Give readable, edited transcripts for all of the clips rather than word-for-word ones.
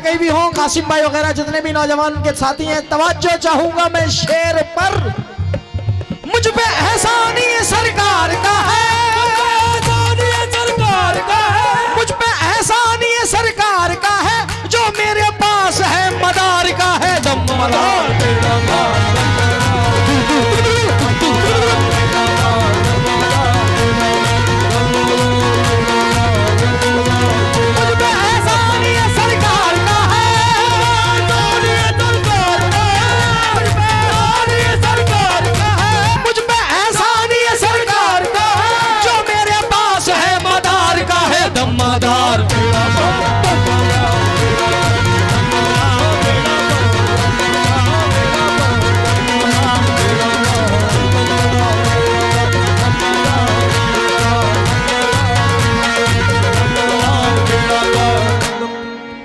कहीं भी हो, कासिम भाई वगैरह जितने भी नौजवान के साथी हैं, तवज्जो चाहूंगा मैं शेर पर। मुझ पे एहसान ये सरकार का है, सरकार का है, मुझ पे एहसान ये सरकार का है, जो मेरे पास है मदार का है। दम मदार तेरा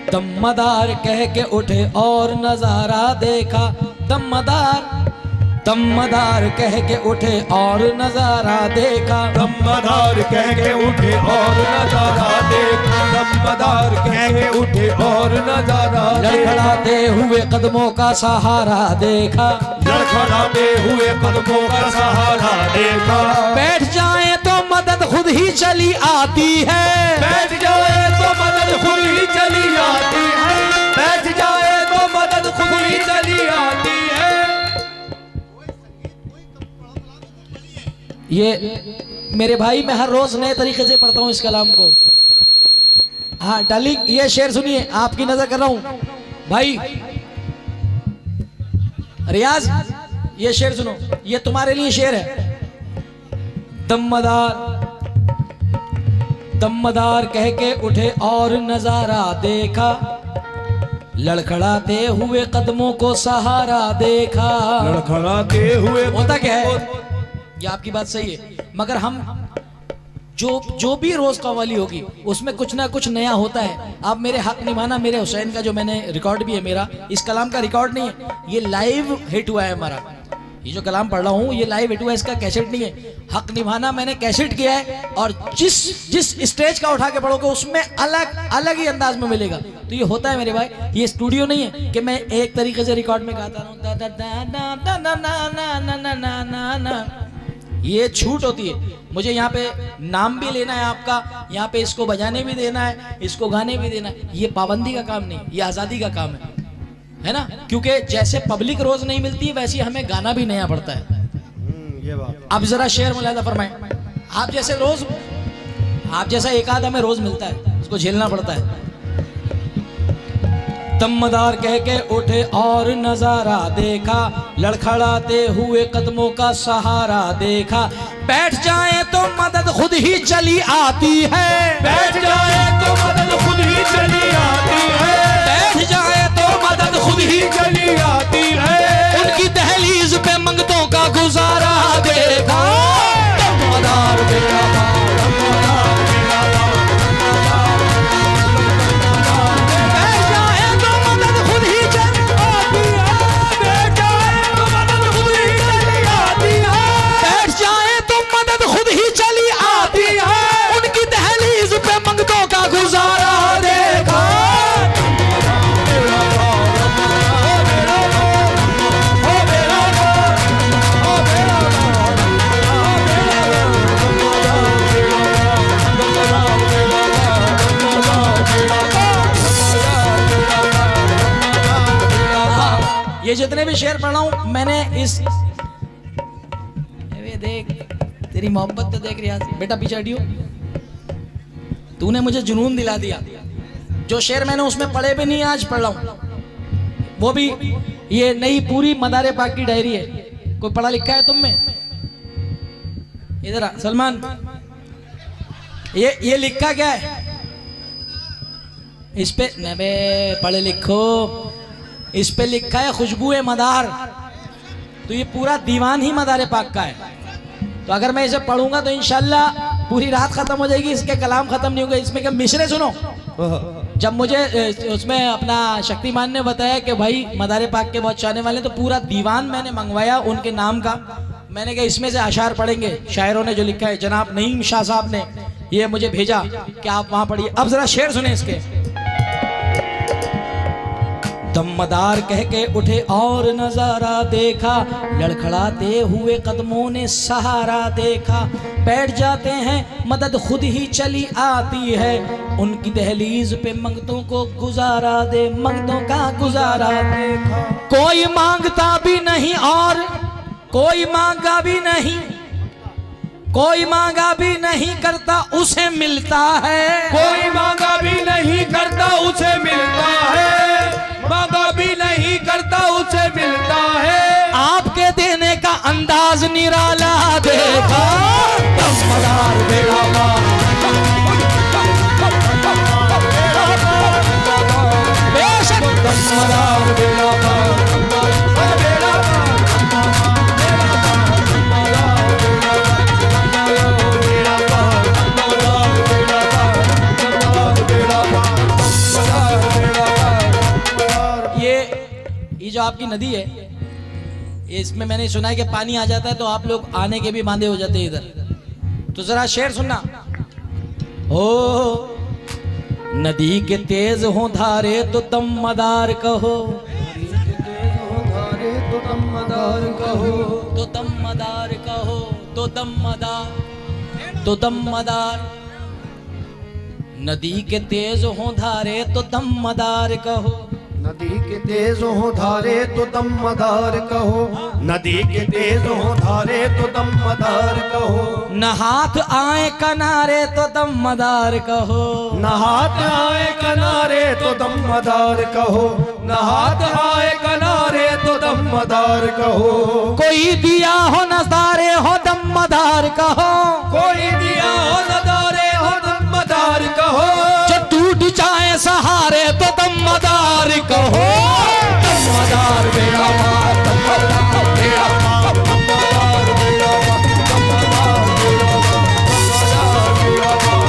दम्मदार कह के उठे और नजारा देखा, दम्मदार कह के उठे और नजारा देखा, दम्मदार कह के उठे और नजारा देखा, दम्मदार कह के उठे और नजारा लड़खड़ाते हुए कदमों का सहारा देखा, लड़खड़ाते हुए कदमों का सहारा देखा। बैठ जाए तो मदद खुद ही चली आती है, बैठ जाए तो मदद खुद ही चली आती है, बैठ जाए तो मदद खुद ही चली आती है। ये मेरे भाई मैं हर रोज नए तरीके से पढ़ता हूँ इस कलाम को। हाँ डार्लिंग ये शेर सुनिए, आपकी नजर कर रहा हूँ भाई। रियाज ये शेर सुनो, ये तुम्हारे लिए शेर है। दम्मदार कह के उठे और नजारा देखा, लड़खड़ाते हुए कदमों को सहारा देखा। लड़खड़ाते हुए होता क्या है, ये आपकी बात सही है, मगर हम जो भी रोज कव्वाली होगी उसमें कुछ ना कुछ नया होता है। आप मेरे हक निभाना मेरे हुसैन का जो मैंने रिकॉर्ड भी है, मेरा इस कलाम का रिकॉर्ड नहीं है, ये लाइव हिट हुआ है हमारा। ये जो कलाम पढ़ रहा हूँ ये लाइव हिट हुआ है, इसका कैसेट नहीं है। हक निभाना मैंने कैसेट किया है, और जिस स्टेज का उठा के पढ़ोगे उसमें अलग ही अंदाज में मिलेगा। तो ये होता है मेरे भाई, ये स्टूडियो नहीं है कि मैं एक तरीके से रिकॉर्ड में गाता रहूँ। ये छूट होती है। मुझे यहाँ पे नाम भी लेना है आपका, यहाँ पे इसको बजाने भी देना है, इसको गाने भी देना है। ये पाबंदी का काम नहीं, ये आज़ादी का काम है ना। क्योंकि जैसे पब्लिक रोज नहीं मिलती है वैसे हमें गाना भी नया पड़ता है। ये बात अब जरा शेर मुलाहिजा फरमाएं। आप जैसा एक आध हमें रोज मिलता है, उसको झेलना पड़ता है। दम्मदार कह के उठे और नजारा देखा, लड़खड़ाते हुए कदमों का सहारा देखा। बैठ जाए तो मदद खुद ही चली आती है, बैठ जाए तो मदद खुद ही चली आती है, बैठ जाए तो मदद खुद ही चली आती है। उनकी दहलीज पे मंगतों का गुजारा देखा। दम्मदार बेटा ये जितने भी शेर पढ़ा हूं मैंने इस देख तेरी मोहब्बत तो देख रियाज बेटा पीछे हटियो, तूने मुझे जुनून दिला दिया। जो शेर मैंने उसमें पढ़े भी नहीं आज पढ़ रहा हूं, वो भी ये नई पूरी मदारे पाक की डायरी है। कोई पढ़ा लिखा है तुम में? इधर आ सलमान, ये लिखा क्या है इस पे? नबे पढ़े लिखो, इस पे लिखा है खुशबुए मदार। तो ये पूरा दीवान ही मदारे पाक का है। तो अगर मैं इसे पढ़ूंगा तो इंशाल्लाह पूरी रात खत्म हो जाएगी, इसके कलाम खत्म नहीं होगा। इसमें क्या मिसरे सुनो। जब मुझे उसमें अपना शक्तिमान ने बताया कि भाई मदारे पाक के बहुत चाहने वाले, तो पूरा दीवान मैंने मंगवाया उनके नाम का। मैंने कहा इसमें से अशार पढ़ेंगे, शायरों ने जो लिखा है। जनाब नईम शाह साहब ने ये मुझे भेजा कि आप वहां पढ़िए। अब जरा शेर सुने इसके। दमदार कह के उठे और नजारा देखा, लड़खड़ाते हुए कदमों ने सहारा देखा। बैठ जाते हैं मदद खुद ही चली आती है, उनकी दहलीज पे मंगतों को गुजारा दे, मंगतों का गुजारा देखा। कोई मांगता भी नहीं और कोई मांगा भी नहीं, कोई मांगा भी नहीं करता उसे मिलता है। कोई मांगा भी नहीं करता उसे मिलता है, मांगा भी नहीं करता उसे मिलता है। आपके देने का अंदाज निराला देखा, दमदार बेड़ा पार, बेशक दमदार बेड़ा पार, बेड़ा पार। ये जो आपकी नदी है, ये इसमें मैंने सुना है कि पानी आ जाता है तो आप लोग आने के भी बांधे हो जाते हैं इधर। तो जरा शेर सुनना। हो नदी के तेज हो धारे तो दमदार कहो, तो दमदार कहो, तो दमदार कहो, तो दमदार, तो दमदार। नदी के तेज हो धारे तो दमदार कहो, नदी के तेज हो धारे तो दमदार कहो, नदी के तेज हो धारे तो दमदार कहो। न हाथ आए किनारे तो दमदार कहो, न हाथ आए किनारे तो दमदार कहो, न हाथ आए किनारे तो दमदार कहो। कोई दिया हो नजारे हो दमदार कहो, कोई दिया हो नजारे हो दमदार कहो। जो टूट जाए सहारे तो दमदार कहो, दमदार बेड़ा पार, दमदार बेड़ा पार, दमदार बेड़ा पार, दमदार बेड़ा पार, दमदार बेड़ा पार,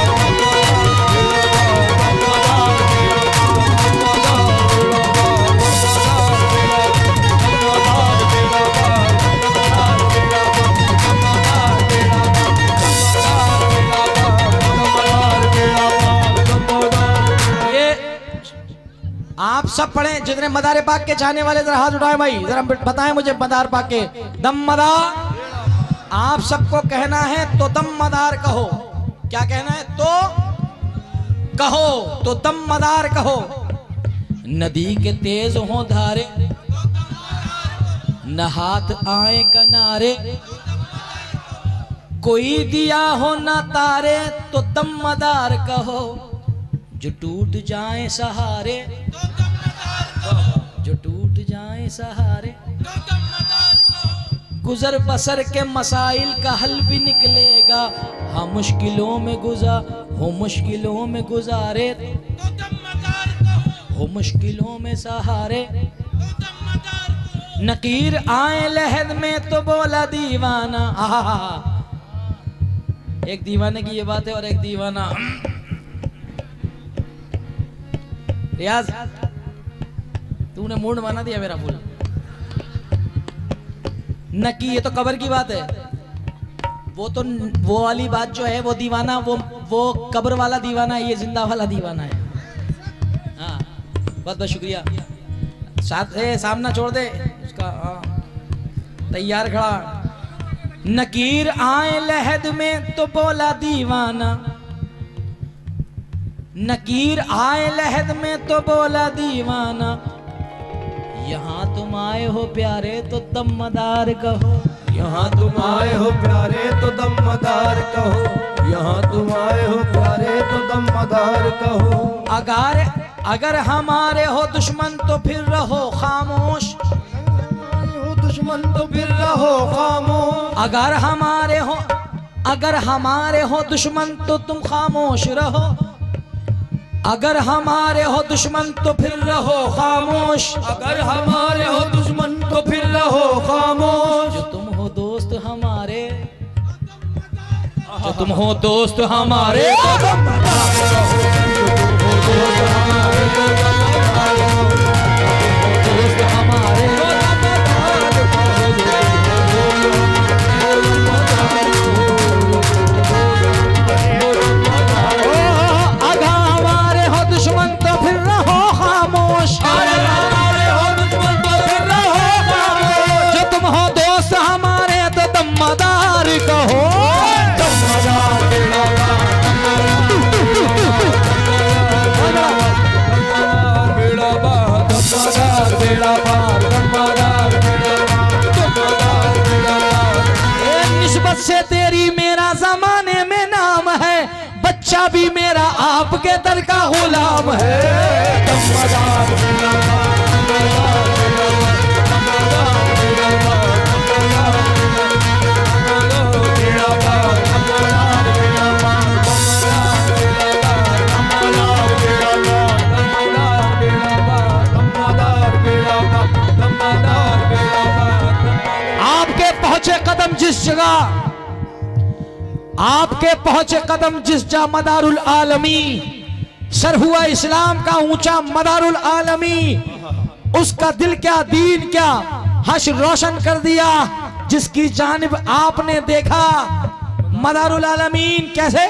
आप सब पढ़ें जितने मदार पाक के चाहने वाले, जरा हाथ उठाएं भाई, जरा बताएं मुझे मदार पाक के दमदार। आप सबको कहना है तो दमदार कहो। क्या कहना है? तो कहो, तो दमदार कहो। नदी के तेज हो धारे, न हाथ आए किनारे, कोई दिया हो न तारे तो दमदार कहो। जो टूट जाए सहारे, जो टूट जाए सहारे, गुजर बसर के मसाइल का हल भी निकलेगा। हाँ मुश्किलों में हो मुश्किलों में गुजारे, हो मुश्किलों में सहारे। नकीर आए लहद में तो बोला दीवाना। एक दीवाने की ये बात है और एक दीवाना। रियाज तूने मूड बना दिया मेरा फूल। नकी ये तो कब्र की बात है, वो तो वो वाली बात जो है वो दीवाना, वो कब्र वाला दीवाना है, ये जिंदा वाला दीवाना है। हाँ बहुत बहुत शुक्रिया। साथ सामना छोड़ दे उसका, तैयार खड़ा। नकीर आए लहद में तो बोला दीवाना, नकीर आए लहद में तो बोला दीवाना। यहाँ तुम आए हो प्यारे तो दमदार कहो, यहाँ तुम आए हो प्यारे तो दमदार कहो, यहाँ तुम आए हो प्यारे तो दमदार कहो। अगर हमारे हो दुश्मन तो फिर रहो खामोश, दुश्मन तो फिर रहो खामोश। अगर हमारे हो दुश्मन तो तुम खामोश रहो, अगर हमारे हो दुश्मन तो फिर रहो खामोश। अगर हमारे हो दुश्मन तो फिर रहो खामोश। जो तुम हो दोस्त हमारे, जो तुम हो दोस्त हमारे, दोस्त हमारे। अगर हमारे हो दुश्मन तो फिर रहो खामोश, अगर हमारे बादशाह भी मेरा आपके दर का गुलाम है। दमदार बेड़ा आपके पहुंचे कदम जिस जगह, आपके पहुंचे कदम जिस जगह मदारुल आलमी सर हुआ इस्लाम का ऊंचा मदारुल आलमी, उसका दिल क्या दीन क्या हश रोशन कर दिया। जिसकी जानिब आपने देखा मदारुल आलमीन कैसे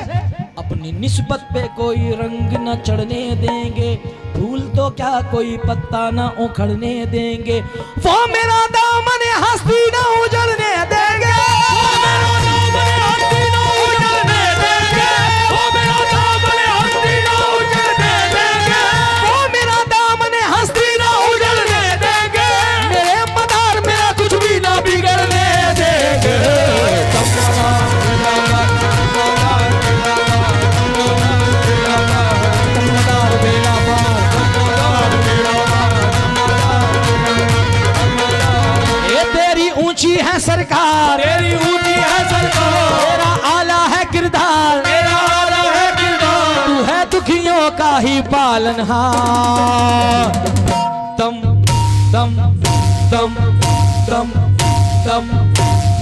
अपनी निस्बत पे कोई रंग न चढ़ने देंगे, फूल तो क्या कोई पत्ता न उखड़ने देंगे, वो मेरा दामन हस्ती न उजड़ने देंगे, वो मेरा दामन हस्ती न उजड़ने देंगे, वो मेरा दामन हस्ती न उजड़ने देंगे, वो मेरा दामन हस्ती न उजड़ने देंगे, मेरे मदार मेरा कुछ भी ना बिगड़ने देंगे। ऊंची है सरकार, तेरी ऊंची है सरकार, तेरा आला है किरदार, तेरा आला है किरदार, तू है दुखियों का ही पालनहार। दम दम दम दम दम दम दम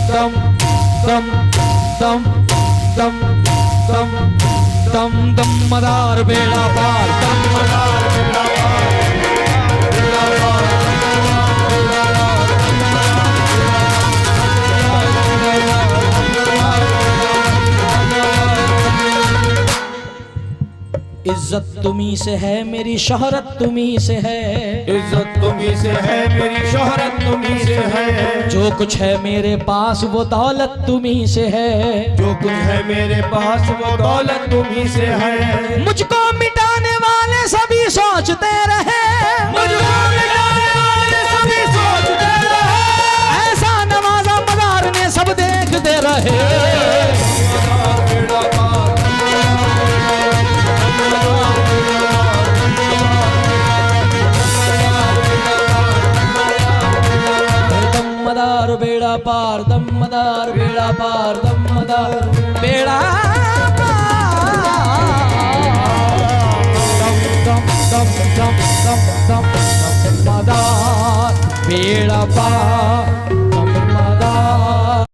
दम दम दम दम दम दम मदार बेड़ा पार, दम मदार बेड़ा पार, बेड़ा पार। इज्जत तुम्ही से है, मेरी शोहरत तुम्ही से है, इज्जत तुम्ही से है, मेरी शोहरत तुम्ही से है, जो कुछ है मेरे पास वो दौलत तुम्ही से है, जो कुछ है मेरे पास वो दौलत तुम्ही से है। मुझको मिटाने वाले सभी सोचते रहे, मुझको मिटाने वाले सभी सोचते रहे, ऐसा नवाजा मदार ने सब देखते रहे। बेड़ा पार, दम मदार बेड़ा पार, दम मदार बेड़ा